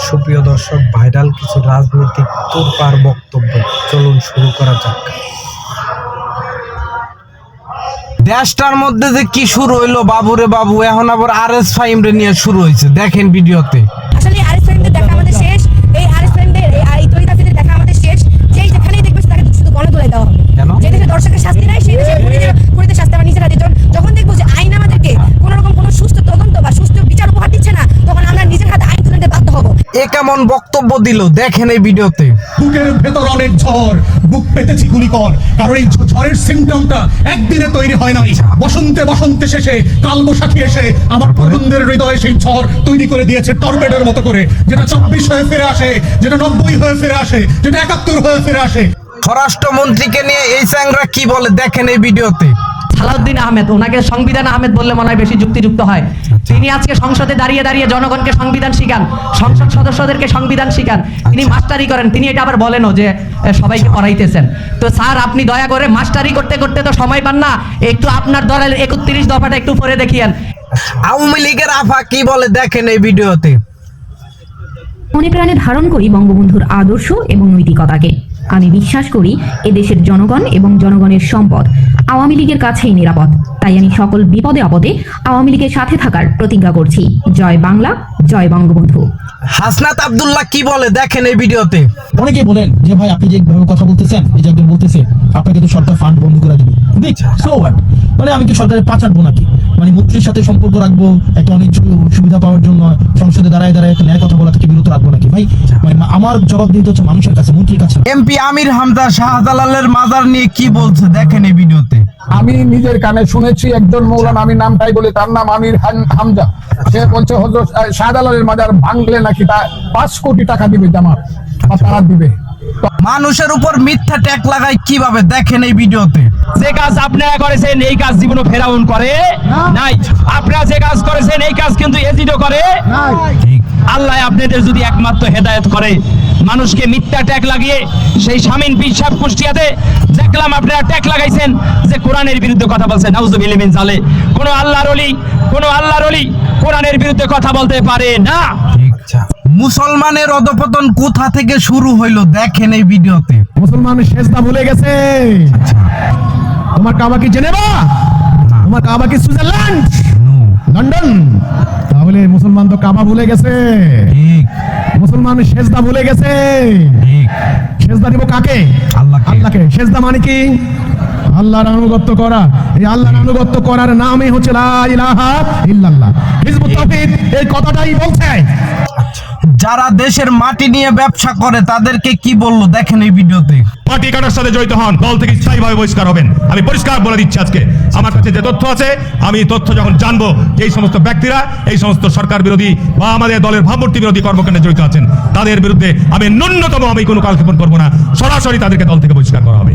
সুপ্রিয় দর্শক, ভাইরাল কিছু রাজনৈতিক তোড়পাড় বক্তব্য, চলুন শুরু করা যাক। দেশটার মধ্যে যে কি শুরু হইলো বাবুরে বাবু, এখন আবার আরএস ফাহিম রে নিয়ে শুরু হয়েছে। দেখেন ভিডিওতে। আসলে আরএস ফাহিমদের দেখা আমাদের শেষ, এই আরএস ফাহিমদের এই তরিকাদের দেখা আমাদের শেষ। যেই যেখানেই দেখবে তাকে শুধু গণদোলাই দেওয়া হবে। কেন? যে দেশে দর্শকের শাস্তি নাই সেই দেশে খুনিদের শাস্তি আমার নিজের হাতে। যখন দেখবো যে আইন আমাদেরকে কোন রকম কোনো সুস্থ তদন্ত বা সুস্থ বিচার উপহার দিচ্ছে না, তখন আমরা নিজের হাতে আইন তুলে নিতে বাধ্য হবো। এ কেমন বক্তব্য দিল দেখেন এই ভিডিওতে। বুকের ভেতর অনেক ঝড়, বুক পেতেছি গুলি কর, কারণ এই ঝড়ের সিমটমটা একদিনে তৈরি হয় নাই। বসন্তে বসন্তে শেষে কালবৈশাখী এসে আমার তরুণদের হৃদয়ে সেই ঝড় তৈরি করে দিয়েছে টর্পেডোর মতো করে, যেটা 24 হয়ে ফিরে আসে, যেটা 90 হয়ে ফিরে আসে, যেটা 71 হয়ে ফিরে আসে। স্বরাষ্ট্রমন্ত্রীকে নিয়ে এই চ্যাংরা কি বলে দেখেন এই ভিডিওতে। সালাউদ্দিন আহমেদ, ওনাকে সংবিধান আহমেদ বললে মনে হয় বেশি যুক্তিযুক্ত হয়। তিনি আজকে সংসদে দাঁড়িয়ে দাঁড়িয়ে জনগণকে সংবিধান শিখান, সংসদ সদস্যদেরকে সংবিধান শিখান, তিনি মাস্টারি করেন। তিনি এটা আবার বলেনও যে সবাইকে পড়াইতেছেন। তো স্যার, আপনি দয়া করে মাস্টারি করতে করতে তো সময় পান না, একটু আপনার দলের 31 দফাটা একটু পড়ে দেখিয়েন। আওয়ামী লীগের আফা কি বলে দেখেন এই ভিডিওতে। মনে প্রাণে ধারণ করি বঙ্গবন্ধুর আদর্শ এবং নৈতিকতাকে। আমি বিশ্বাস করি এদেশের জনগণ এবং জনগণের সম্পদ আওয়ামী লীগের কাছেই নিরাপদ। তাই আমি সকল বিপদে আপদে আওয়ামী লীগের সাথে থাকার প্রতিজ্ঞা করছি। জয় বাংলা, জয় বঙ্গবন্ধু। হাসনাত আব্দুল্লাহ কি বলে দেখেন এই ভিডিওতে। অনেকেই বলেন যে ভাই আপনি যেভাবে কথা বলতেছেন, এই যে একজন বলতেছে আপনাকে তো সরকার ফান্ড বন্ধ করে দিবে। সো হোয়াট, মানে আমি কি সরকারের পাচারবো নাকি? মানে মন্ত্রীর সাথে সম্পর্ক রাখবো একটা অনেক সুবিধা পাওয়ার জন্য, সংসদে দাঁড়ায় দাঁড়ায় একটা ন্যায় কথা বলা থেকে বিরত রাখবো নাকি? ভাই মানে আমার জবাব দিতে হচ্ছে মানুষের কাছে, মন্ত্রীর কাছে। এমপি আমির হামজা শাহজালালের মাজার নিয়ে কি বলছে দেখেন এই ভিডিওতে। আমি নিজের কানে শুনেছি একজন মৌলানা, আমি নামটাই বলি, তার নাম আমির হামজা। সে বলছে হযরত শাহজালালের মাজার ভাঙলে নাকি তা 5 কোটি টাকা দিবে জামাত, তারা দিবে। মানুষের উপর মিথ্যা ট্যাগ লাগায় কিভাবে দেখেন এই ভিডিওতে। যে কাজ আপনারা করেছেন এই কাজ জীবনে ফেরাউন করে নাই। আপনারা যে কাজ করেছেন এই কাজ কিন্তু এজিদও করে ঠিক। আল্লাহ আপনাদের যদি একমাত্র হেদায়েত করে, মানুষকে মিথ্যা ট্যাগ লাগিয়ে সেই শামীম পীর সাহেব কুষ্টিয়াতে দেখলাম আপনারা ট্যাগ লাগাইছেন যে কোরআনের বিরুদ্ধে কথা বলছেন। নাউজুবিল্লাহি মিন জালে কোন আল্লাহর ওলি কোরআনের বিরুদ্ধে কথা বলতে পারে না। মুসলমানের অধপতন কোথা থেকে শুরু হইলো দেখেন এই ভিডিওতে। মুসলমান সেজদা ভুলে গেছে। তোমার কাবা কি জেনেভা? তোমার কাবা কি সুইজারল্যান্ড, লন্ডন? তাহলে মুসলমান তো কাবা ভুলে গেছে। ঠিক। মুসলমান সেজদা ভুলে গেছে। ঠিক। সেজদা দিব কাকে? আল্লাহকে। সেজদা মানে কি? আল্লাহর আনুগত্য করা। এই আল্লাহর আনুগত্য করার নামই হচ্ছে লা ইলাহা ইল্লাল্লাহ। হিজবুত তাওহীদ এই কথাটাই বলছে। যারা দেশের মাটি নিয়ে ব্যবসা করে তাদেরকে কি বললো দেখেন এই ভিডিওতে। পার্টি কাটার সাথে জড়িত হন, দল থেকে স্থায়ীভাবে বহিষ্কার হবেন। আমি পরিষ্কার বলে দিচ্ছি, আজকে আমার কাছে যে তথ্য আছে, আমি তথ্য যখন জানবো যে এই সমস্ত ব্যক্তিরা এই সমস্ত সরকার বিরোধী বা আমাদের দলের ভাবমূর্তি বিরোধী কর্মকাণ্ডে জড়িত আছেন, তাদের বিরুদ্ধে আমি ন্যূনতম কোনো কালক্ষেপণ করবো না, সরাসরি তাদেরকে দল থেকে বহিষ্কার করা হবে।